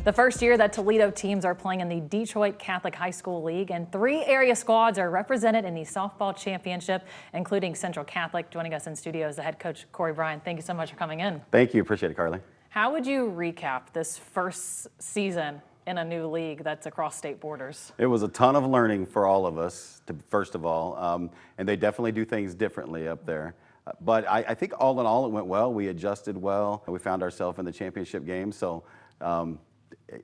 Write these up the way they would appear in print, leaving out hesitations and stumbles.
The first year that Toledo teams are playing in the Detroit Catholic High School League, and 3 area squads are represented in the softball championship, including Central Catholic. Joining us in studio is the head coach, Corey Bryan. Thank you so much for coming in. Thank you. Appreciate it, Carly. How would you recap this first season in a new league that's across state borders? It was a ton of learning for all of us, first of all, and they definitely do things differently up there. But I think all in all, it went well. We adjusted well. We found ourselves in the championship game, so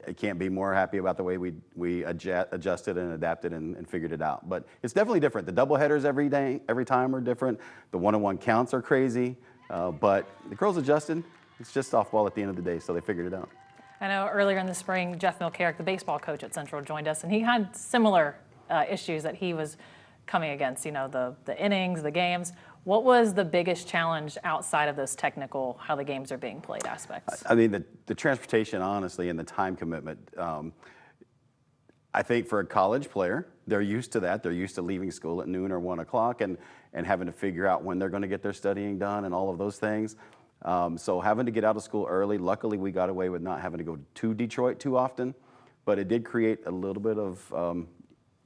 I can't be more happy about the way we adjusted and adapted and figured it out. But it's definitely different. The doubleheaders every time are different. The one-on-one counts are crazy, but the girls adjusted. It's just softball at the end of the day, so they figured it out. I know earlier in the spring, Jeff Milcarrick, the baseball coach at Central, joined us, and he had similar issues that he was coming against, you know, the innings, the games. What was the biggest challenge outside of those technical, how the games are being played aspects? I mean, the transportation, honestly, and the time commitment. I think for a college player, they're used to that. They're used to leaving school at noon or 1 o'clock and having to figure out when they're going to get their studying done and all of those things. So having to get out of school early, luckily we got away with not having to go to Detroit too often, but it did create a little bit of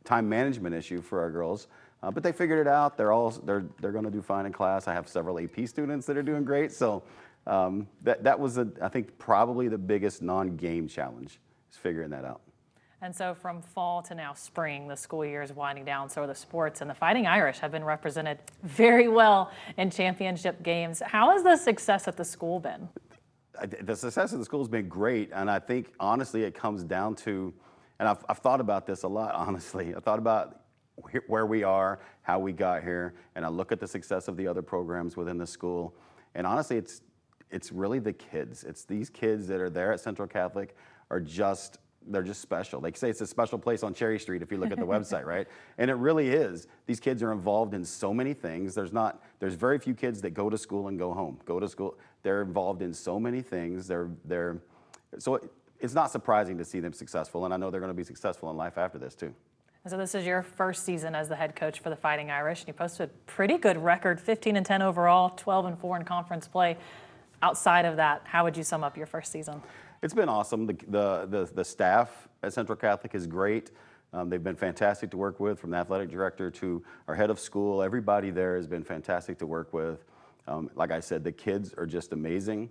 time management issue for our girls. But they figured it out. They're going to do fine in class. I have several AP students that are doing great. So that was, I think, probably the biggest non-game challenge, is figuring that out. And so from fall to now spring, the school year is winding down. So are the sports, and the Fighting Irish have been represented very well in championship games. How has the success at the school been? The success of the school has been great, and I think honestly it comes down to, and I've thought about this a lot. Honestly, I thought about where we are, how we got here, and I look at the success of the other programs within the school, and honestly, it's really the kids. It's these kids that are there at Central Catholic they're just special. They say it's a special place on Cherry Street if you look at the website, right? And it really is. These kids are involved in so many things. There's very few kids that go to school and go home. Go to school. They're involved in so many things. So it's not surprising to see them successful, and I know they're going to be successful in life after this too. So this is your first season as the head coach for the Fighting Irish, and you posted a pretty good record, 15-10 overall, 12-4 in conference play. Outside of that, how would you sum up your first season? It's been awesome. The staff at Central Catholic is great. They've been fantastic to work with, from the athletic director to our head of school. Everybody there has been fantastic to work with. Like I said, the kids are just amazing.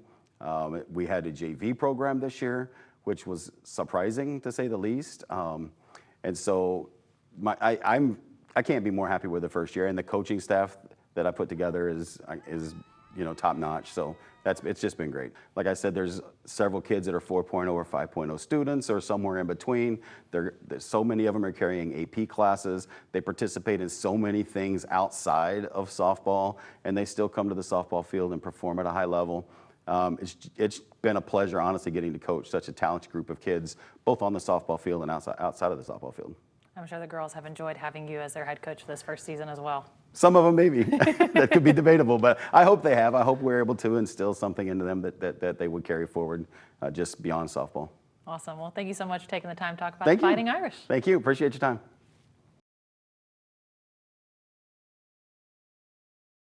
We had a JV program this year, which was surprising to say the least. And so I can't be more happy with the first year, and the coaching staff that I put together is top notch. So it's just been great. Like I said, there's several kids that are 4.0 or 5.0 students or somewhere in between. There's so many of them are carrying AP classes. They participate in so many things outside of softball, and they still come to the softball field and perform at a high level. It's been a pleasure, honestly, getting to coach such a talented group of kids, both on the softball field and outside of the softball field. I'm sure the girls have enjoyed having you as their head coach this first season as well. Some of them maybe. That could be debatable, but I hope they have. I hope we're able to instill something into them that they would carry forward just beyond softball. Awesome. Well, thank you so much for taking the time to talk about the Fighting Irish. Thank you. Appreciate your time.